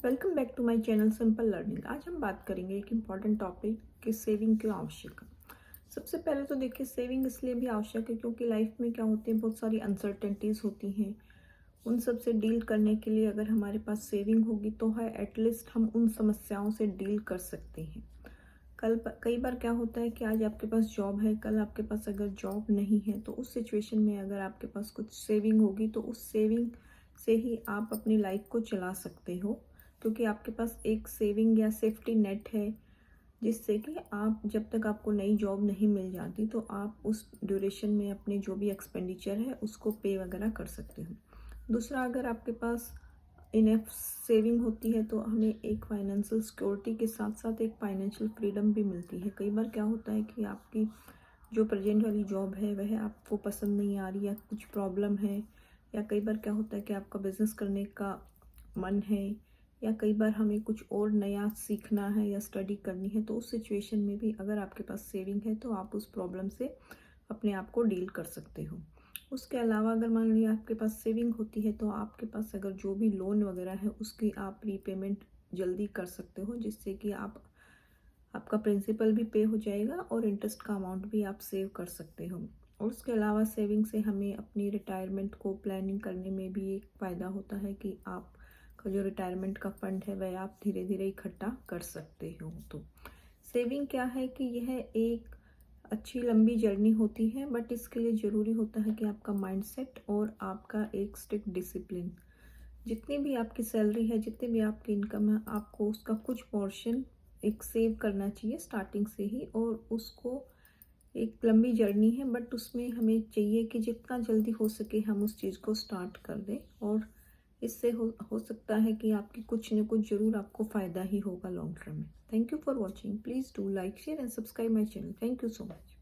Welcome back to my channel simple learning. आज हम बात करेंगे एक इम्पॉर्टेंट टॉपिक कि सेविंग क्यों आवश्यक है। सबसे पहले तो देखिए, सेविंग इसलिए भी आवश्यक है क्योंकि लाइफ में क्या होते हैं, बहुत सारी अनसर्टेनिटीज़ होती हैं। उन सब से डील करने के लिए अगर हमारे पास सेविंग होगी तो है एटलीस्ट हम उन समस्याओं से डील कर सकते हैं। कई बार क्या होता है कि आज आपके पास जॉब है, कल आपके पास अगर जॉब नहीं है तो उस सिचुएशन में अगर आपके पास कुछ सेविंग होगी तो उस सेविंग से ही आप अपनी लाइफ को चला सकते हो, क्योंकि आपके पास एक सेविंग या सेफ्टी नेट है जिससे कि आप जब तक आपको नई जॉब नहीं मिल जाती तो आप उस ड्यूरेशन में अपने जो भी एक्सपेंडिचर है उसको पे वगैरह कर सकते हो। दूसरा, अगर आपके पास इनफ सेविंग होती है तो हमें एक फाइनेंशियल सिक्योरिटी के साथ साथ एक फाइनेंशियल फ्रीडम भी मिलती है। कई बार क्या होता है कि आपकी जो प्रेजेंट वाली जॉब है वह आपको पसंद नहीं आ रही, या कुछ प्रॉब्लम है, या कई बार क्या होता है कि आपका बिजनेस करने का मन है, या कई बार हमें कुछ और नया सीखना है या स्टडी करनी है, तो उस सिचुएशन में भी अगर आपके पास सेविंग है तो आप उस प्रॉब्लम से अपने आप को डील कर सकते हो। उसके अलावा अगर मान लिया आपके पास सेविंग होती है तो आपके पास अगर जो भी लोन वगैरह है उसकी आप रीपेमेंट जल्दी कर सकते हो, जिससे कि आपका प्रिंसिपल भी पे हो जाएगा और इंटरेस्ट का अमाउंट भी आप सेव कर सकते हो। और उसके अलावा सेविंग से हमें अपनी रिटायरमेंट को प्लानिंग करने में भी एक फ़ायदा होता है कि आपका जो रिटायरमेंट का फंड है वह आप धीरे धीरे इकट्ठा कर सकते हो। तो सेविंग क्या है कि यह एक अच्छी लंबी जर्नी होती है, बट इसके लिए ज़रूरी होता है कि आपका माइंडसेट और आपका एक स्ट्रिक्ट डिसिप्लिन। जितनी भी आपकी सैलरी है, जितनी भी आपकी इनकम है, आपको उसका कुछ पोर्शन एक सेव करना चाहिए स्टार्टिंग से ही। और उसको एक लंबी जर्नी है, बट उसमें हमें चाहिए कि जितना जल्दी हो सके हम उस चीज़ को स्टार्ट कर दें। और इससे हो सकता है कि आपकी कुछ न कुछ ज़रूर आपको फ़ायदा ही होगा लॉन्ग टर्म में। Thank you for watching. Please do like, share and subscribe my channel. Thank you so much.